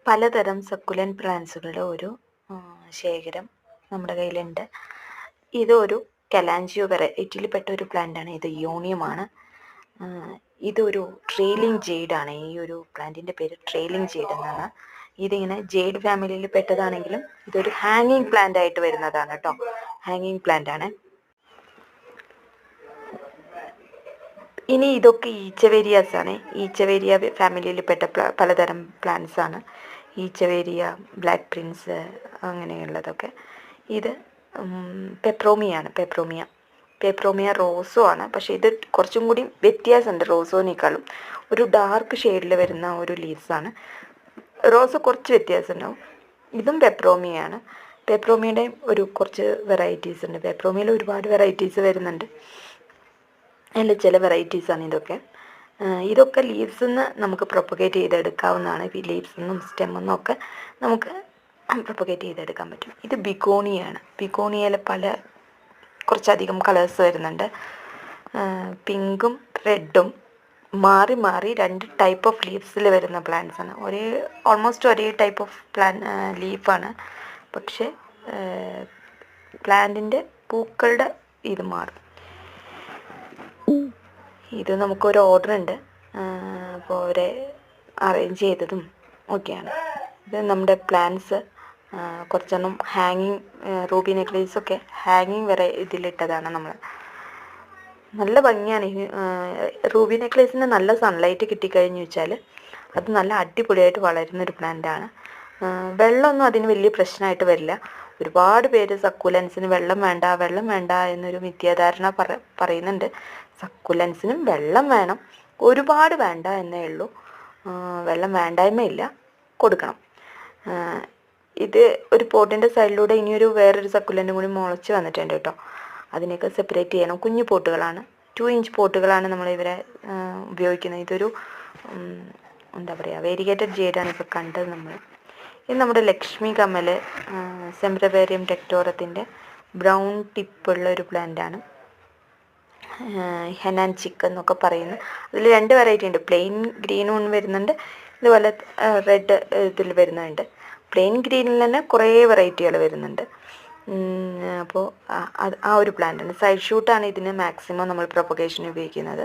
പലതരം സക്കുലൻ പ്ലാന്റ്സുകളുടെ ഒരു ശേഖരം നമ്മുടെ കയ്യിലുണ്ട്. ഇതൊരു കലാഞ്ചിയോ വെറൈറ്റിയിൽപ്പെട്ട ഒരു പ്ലാന്റാണ്. ഇത് യോണിയമാണ്. ഇതൊരു ട്രെയിലിംഗ് ജെയ്ഡാണ്. ഈ ഒരു പ്ലാന്റിൻ്റെ പേര് ട്രെയിലിംഗ് ജെയ്ഡ് എന്നാണ്. ഇതിങ്ങനെ ജെയ്ഡ് ഫാമിലിയിൽ പെട്ടതാണെങ്കിലും ഇതൊരു ഹാങ്ങിങ് പ്ലാന്റ് ആയിട്ട് വരുന്നതാണ് കേട്ടോ. ഹാങ്ങിങ് പ്ലാന്റ് ആണ്. ഇനി ഇതൊക്കെ ഈച്ചവേരിയാസ് ആണ്. ഈച്ചവേരിയ ഫാമിലിയിൽപ്പെട്ട പലതരം പ്ലാന്റ്സ് ആണ്. ഈച്ചവേരിയ, ബ്ലാക്ക് പ്രിൻസ്, അങ്ങനെയുള്ളതൊക്കെ. ഇത് പെപ്രോമിയാണ്. പെപ്രോമിയ റോസോ ആണ്. പക്ഷേ ഇത് കുറച്ചും കൂടി വ്യത്യാസമുണ്ട് റോസോനേക്കാളും. ഒരു ഡാർക്ക് ഷെയ്ഡിൽ വരുന്ന ഒരു ലീവ്സാണ്. റോസ് കുറച്ച് വ്യത്യാസം ഉണ്ടാവും. ഇതും പെപ്രോമിയാണ്. പെപ്രോമിയുടെ ഒരു കുറച്ച് വെറൈറ്റീസ് ഉണ്ട്. പെപ്രോമിയയിൽ ഒരുപാട് വെറൈറ്റീസ് വരുന്നുണ്ട്. അതിൽ ചില വെറൈറ്റീസാണ് ഇതൊക്കെ. ഇതൊക്കെ ലീവ്സിൽ നിന്ന് നമുക്ക് പ്രൊപ്പഗേറ്റ് ചെയ്തെടുക്കാവുന്നതാണ്. ലീവ്സിൽ നിന്നും സ്റ്റെമ്മിൽ നിന്നൊക്കെ നമുക്ക് പ്രൊപ്പഗേറ്റ് ചെയ്തെടുക്കാൻ പറ്റും. ഇത് ബിഗോണിയാണ്. ബിഗോണിയയിൽ കുറച്ചധികം കളേഴ്സ് വരുന്നുണ്ട്. പിങ്കും റെഡും മാറി മാറി 2 ടൈപ്പ് ഓഫ് ലീവ്സിൽ വരുന്ന പ്ലാന്റ്സ് ആണ്. ഓൾമോസ്റ്റ് ഒരേ ടൈപ്പ് ഓഫ് ലീഫാണ്. പക്ഷേ പ്ലാന്റിൻ്റെ പൂക്കളുടെ ഇത് മാറും. ഇത് നമുക്കൊരു ഓർഡർ ഉണ്ട്. അപ്പോൾ അവരെ അറേഞ്ച് ചെയ്തതും ഒക്കെയാണ്. ഇത് നമ്മുടെ പ്ലാന്റ്സ് കുറച്ചെണ്ണം ഹാങ്ങിങ്, റൂബി നെക്ലേസൊക്കെ ഹാങ്ങിങ് വരെ ഇതിലിട്ടതാണ് നമ്മൾ. നല്ല ഭംഗിയാണ്. ഈ റൂബി നെക്ലേസിന് നല്ല സൺലൈറ്റ് കിട്ടിക്കഴിഞ്ഞു വെച്ചാൽ അത് നല്ല അടിപൊളിയായിട്ട് വളരുന്നൊരു പ്ലാന്റാണ്. വെള്ളമൊന്നും അതിന് വലിയ പ്രശ്നമായിട്ട് വരില്ല. ഒരുപാട് പേര് സക്കുലൻസിന് വെള്ളം വേണ്ട എന്നൊരു മിഥ്യാധാരണ പറയുന്നുണ്ട്. സക്കുലൻസിനും വെള്ളം വേണം, ഒരുപാട് വേണ്ട എന്നേ ഉള്ളൂ. വെള്ളം വേണ്ടായ്മയില്ല, കൊടുക്കണം. ഇത് ഒരു പോട്ടിൻ്റെ സൈഡിലൂടെ ഇനിയൊരു വേറൊരു സക്കുലൻ്റും കൂടി മുളച്ച് വന്നിട്ടുണ്ട് കേട്ടോ. അതിനെയൊക്കെ സെപ്പറേറ്റ് ചെയ്യണം. കുഞ്ഞു പോട്ടുകളാണ്, 2 ഇഞ്ച് പോട്ടുകളാണ് നമ്മളിവരെ ഉപയോഗിക്കുന്നത്. ഇതൊരു എന്താ പറയുക, വേരിഗേറ്റഡ് ജെയ്ഡാണ് ഇപ്പോൾ കണ്ടത് നമ്മൾ. ഇത് നമ്മുടെ ലക്ഷ്മി കമൽ, സെംബ്രവേറിയം ടെക്ടോറത്തിൻ്റെ ബ്രൗൺ ടിപ്പുള്ള ഒരു പ്ലാന്റാണ്. ഹെനാൻ ചിക്ക് എന്നൊക്കെ പറയുന്നു. അതിൽ 2 വെറൈറ്റി ഉണ്ട്. പ്ലെയിൻ ഗ്രീനും വരുന്നുണ്ട്, ഇതുപോലെ റെഡ് ഇതിൽ വരുന്നുണ്ട്. പ്ലെയിൻ ഗ്രീനിൽ തന്നെ കുറേ വെറൈറ്റികൾ വരുന്നുണ്ട്. അപ്പോൾ ആ ഒരു പ്ലാന്റാണ്. സൈഡ് ഷൂട്ടാണ് ഇതിന് മാക്സിമം നമ്മൾ പ്രൊപ്പഗേഷന് ഉപയോഗിക്കുന്നത്.